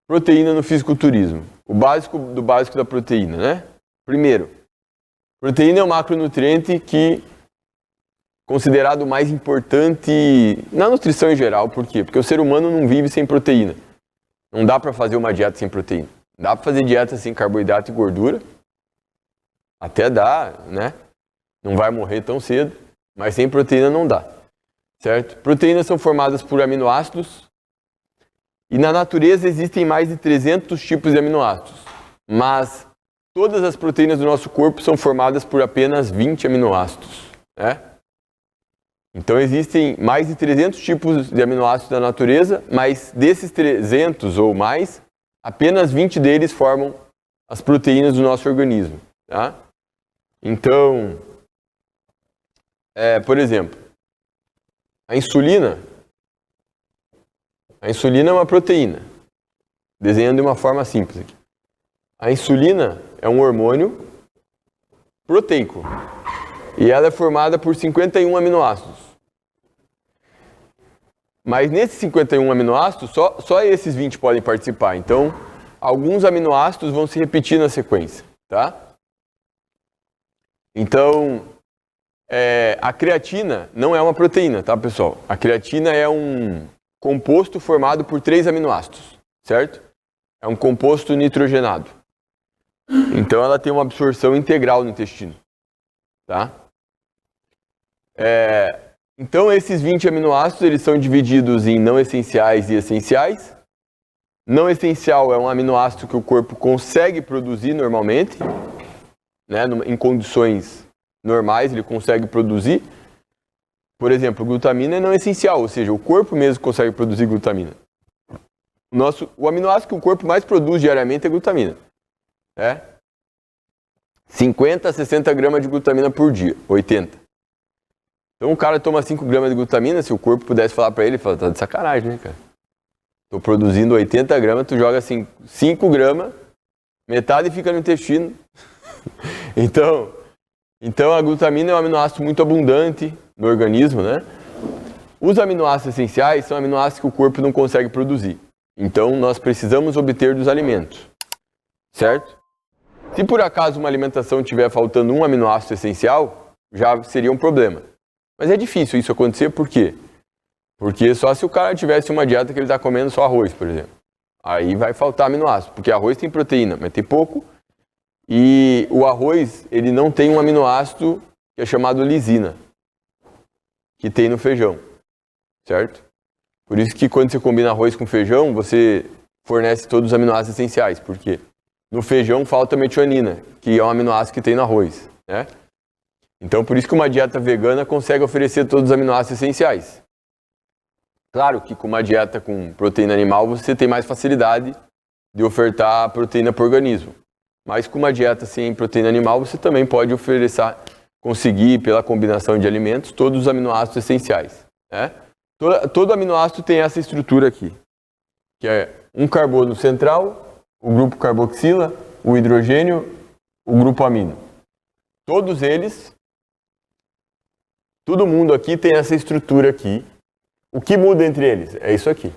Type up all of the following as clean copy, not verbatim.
Proteína no fisiculturismo. O básico do básico da proteína, né? Primeiro, proteína é um macronutriente que considerado o mais importante na nutrição em geral. Por quê? Porque o ser humano não vive sem proteína. Não dá para fazer uma dieta sem proteína. Dá para fazer dieta sem carboidrato e gordura. Até dá, né? Não vai morrer tão cedo, mas sem proteína não dá. Certo? Proteínas são formadas por aminoácidos e na natureza existem mais de 300 tipos de aminoácidos. Mas todas as proteínas do nosso corpo são formadas por apenas 20 aminoácidos, né? Então existem mais de 300 tipos de aminoácidos na natureza, mas desses 300 ou mais, apenas 20 deles formam as proteínas do nosso organismo, tá? Então, por exemplo, a insulina é uma proteína, desenhando de uma forma simples aqui. A insulina é um hormônio proteico e ela é formada por 51 aminoácidos. Mas nesses 51 aminoácidos, só esses 20 podem participar. Então, alguns aminoácidos vão se repetir na sequência, tá? Então, a creatina não é uma proteína, tá, pessoal? A creatina é um composto formado por 3 aminoácidos, certo? É um composto nitrogenado. Então, ela tem uma absorção integral no intestino, tá? Então, esses 20 aminoácidos, eles são divididos em não essenciais e essenciais. Não essencial é um aminoácido que o corpo consegue produzir normalmente, né? Em condições normais, ele consegue produzir. Por exemplo, glutamina é não essencial, ou seja, o corpo mesmo consegue produzir glutamina. O aminoácido que o corpo mais produz diariamente é glutamina. 50 a 60 gramas de glutamina por dia, 80. Então o cara toma 5 gramas de glutamina, se o corpo pudesse falar para ele, fala, tá de sacanagem, né, cara? Tô produzindo 80 gramas, tu joga assim, 5 gramas, metade fica no intestino. Então a glutamina é um aminoácido muito abundante no organismo, né? Os aminoácidos essenciais são aminoácidos que o corpo não consegue produzir. Então nós precisamos obter dos alimentos, certo? Se por acaso uma alimentação estiver faltando um aminoácido essencial, já seria um problema. Mas é difícil isso acontecer, por quê? Porque só se o cara tivesse uma dieta que ele está comendo só arroz, por exemplo. Aí vai faltar aminoácido, porque arroz tem proteína, mas tem pouco. E o arroz, ele não tem um aminoácido que é chamado lisina, que tem no feijão, certo? Por isso que quando você combina arroz com feijão, você fornece todos os aminoácidos essenciais. Por quê? No feijão falta metionina, que é um aminoácido que tem no arroz, né? Então, por isso que uma dieta vegana consegue oferecer todos os aminoácidos essenciais. Claro que com uma dieta com proteína animal, você tem mais facilidade de ofertar proteína para o organismo. Mas com uma dieta sem proteína animal, você também pode conseguir, pela combinação de alimentos, todos os aminoácidos essenciais, né? Todo aminoácido tem essa estrutura aqui, que é um carbono central, o grupo carboxila, o hidrogênio, o grupo amino. Todos eles, todo mundo aqui tem essa estrutura aqui. O que muda entre eles? É isso aqui.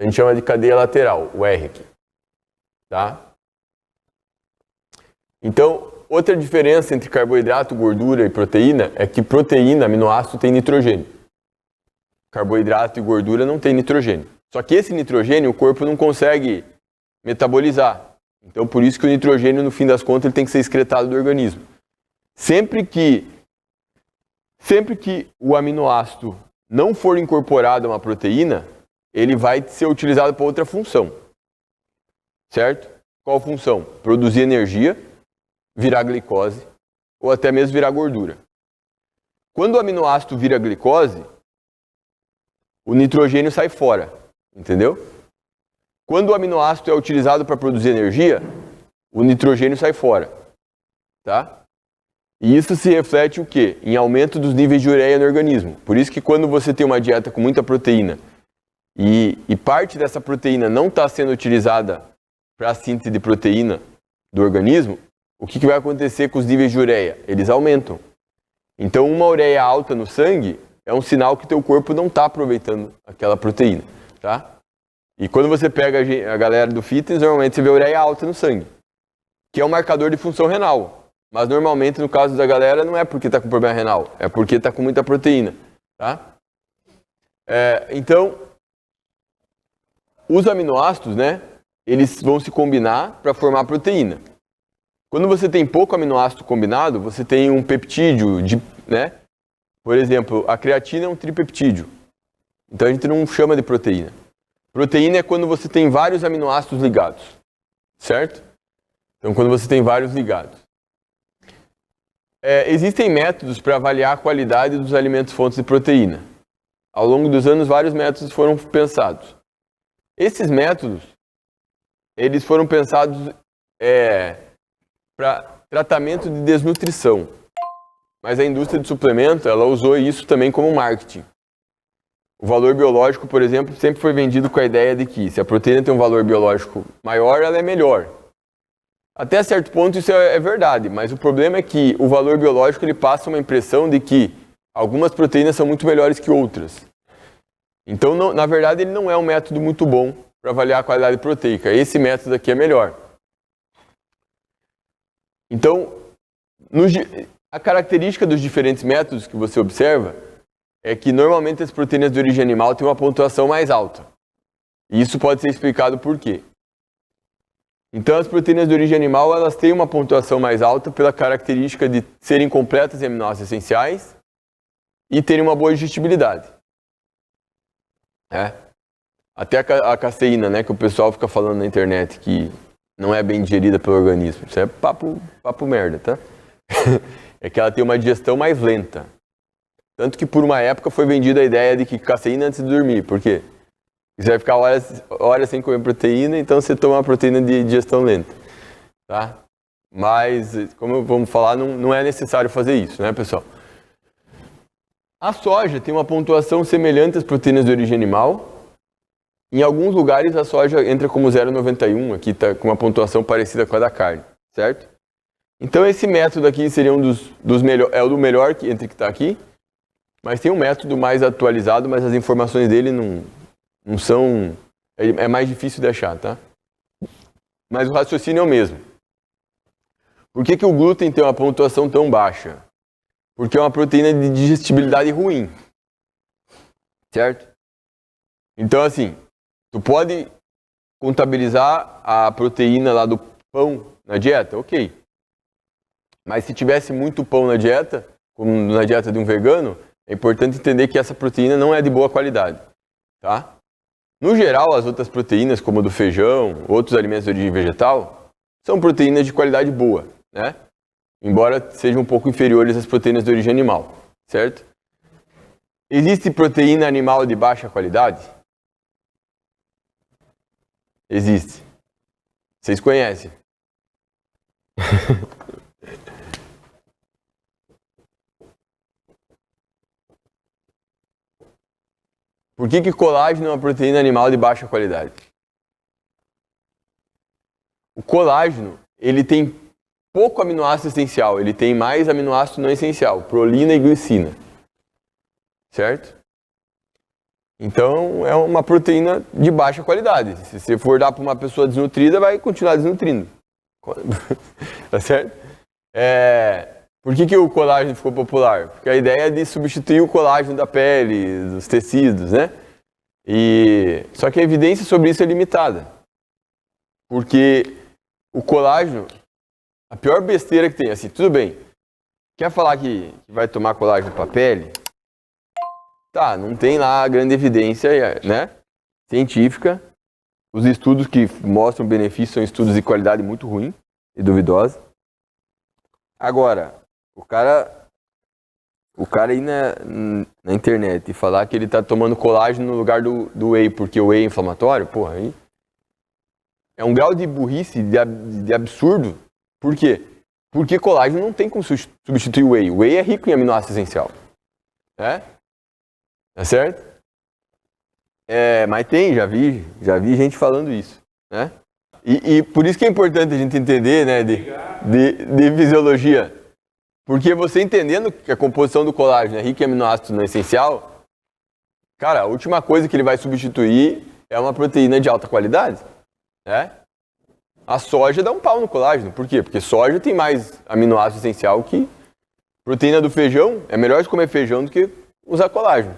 A gente chama de cadeia lateral, o R aqui. Tá? Então, outra diferença entre carboidrato, gordura e proteína é que proteína, aminoácido, tem nitrogênio. Carboidrato e gordura não tem nitrogênio. Só que esse nitrogênio o corpo não consegue metabolizar. Então, por isso que o nitrogênio, no fim das contas, ele tem que ser excretado do organismo. Sempre que o aminoácido não for incorporado a uma proteína, ele vai ser utilizado para outra função. Certo? Qual função? Produzir energia, virar glicose, ou até mesmo virar gordura. Quando o aminoácido vira glicose, o nitrogênio sai fora. Entendeu? Quando o aminoácido é utilizado para produzir energia, o nitrogênio sai fora. Tá? E isso se reflete o quê? Em aumento dos níveis de ureia no organismo. Por isso que quando você tem uma dieta com muita proteína e parte dessa proteína não está sendo utilizada para a síntese de proteína do organismo, o que vai acontecer com os níveis de ureia? Eles aumentam. Então uma ureia alta no sangue é um sinal que teu corpo não está aproveitando aquela proteína. Tá? E quando você pega a galera do fitness, normalmente você vê ureia alta no sangue, que é um marcador de função renal. Mas normalmente, no caso da galera, não é porque está com problema renal, é porque está com muita proteína. Tá? Então, os aminoácidos, né, eles vão se combinar para formar proteína. Quando você tem pouco aminoácido combinado, você tem um peptídeo, né? Por exemplo, a creatina é um tripeptídeo. Então a gente não chama de proteína. Proteína é quando você tem vários aminoácidos ligados, certo? Então quando você tem vários ligados. Existem métodos para avaliar a qualidade dos alimentos fontes de proteína. Ao longo dos anos, vários métodos foram pensados. Esses métodos, eles foram pensados para tratamento de desnutrição. Mas a indústria de suplemento, ela usou isso também como marketing. O valor biológico, por exemplo, sempre foi vendido com a ideia de que se a proteína tem um valor biológico maior, ela é melhor. Até certo ponto isso é verdade, mas o problema é que o valor biológico ele passa uma impressão de que algumas proteínas são muito melhores que outras. Então, não, na verdade, ele não é um método muito bom para avaliar a qualidade proteica. Esse método aqui é melhor. Então, a característica dos diferentes métodos que você observa é que normalmente as proteínas de origem animal têm uma pontuação mais alta. E isso pode ser explicado por quê. Então, as proteínas de origem animal elas têm uma pontuação mais alta pela característica de serem completas em aminoácidos essenciais e terem uma boa digestibilidade. Até a caseína, né, que o pessoal fica falando na internet que não é bem digerida pelo organismo. Isso é papo merda, tá? É que ela tem uma digestão mais lenta. Tanto que por uma época foi vendida a ideia de que caseína antes de dormir. Por quê? Você vai ficar horas sem comer proteína, então você toma uma proteína de digestão lenta. Tá? Mas, como vamos falar, não é necessário fazer isso, né, pessoal? A soja tem uma pontuação semelhante às proteínas de origem animal. Em alguns lugares a soja entra como 0,91, aqui está com uma pontuação parecida com a da carne, certo? Então esse método aqui seria um dos melhores, é o do melhor entre que está aqui, mas tem um método mais atualizado, mas as informações dele não são, é mais difícil de achar, tá? Mas o raciocínio é o mesmo. Por que o glúten tem uma pontuação tão baixa? Porque é uma proteína de digestibilidade ruim, certo? Então assim, tu pode contabilizar a proteína lá do pão na dieta? Ok. Mas se tivesse muito pão na dieta, como na dieta de um vegano, é importante entender que essa proteína não é de boa qualidade. Tá? No geral, as outras proteínas, como a do feijão, outros alimentos de origem vegetal, são proteínas de qualidade boa, né? Embora sejam um pouco inferiores às proteínas de origem animal, certo? Existe proteína animal de baixa qualidade? Existe. Vocês conhecem? Por que colágeno é uma proteína animal de baixa qualidade? O colágeno, ele tem pouco aminoácido essencial, ele tem mais aminoácido não essencial, prolina e glicina. Certo? Então, é uma proteína de baixa qualidade. Se você for dar para uma pessoa desnutrida, vai continuar desnutrindo. Tá certo? Por que o colágeno ficou popular? Porque a ideia é de substituir o colágeno da pele, dos tecidos, né? Só que a evidência sobre isso é limitada. Porque o colágeno, a pior besteira que tem, assim, tudo bem, quer falar que vai tomar colágeno para a pele? Tá, não tem lá grande evidência, né, científica. Os estudos que mostram benefícios são estudos de qualidade muito ruim e duvidosa. Agora, o cara ir na internet e falar que ele está tomando colágeno no lugar do whey porque o whey é inflamatório, porra, aí é um grau de burrice, de absurdo. Por quê? Porque colágeno não tem como substituir o whey. O whey é rico em aminoácido essencial. Tá certo? Mas já vi gente falando isso, né? E por isso que é importante a gente entender, né, de fisiologia. Porque você entendendo que a composição do colágeno é rica em aminoácido não essencial, cara, a última coisa que ele vai substituir é uma proteína de alta qualidade, né? A soja dá um pau no colágeno. Por quê? Porque soja tem mais aminoácido essencial que proteína do feijão. É melhor comer feijão do que usar colágeno.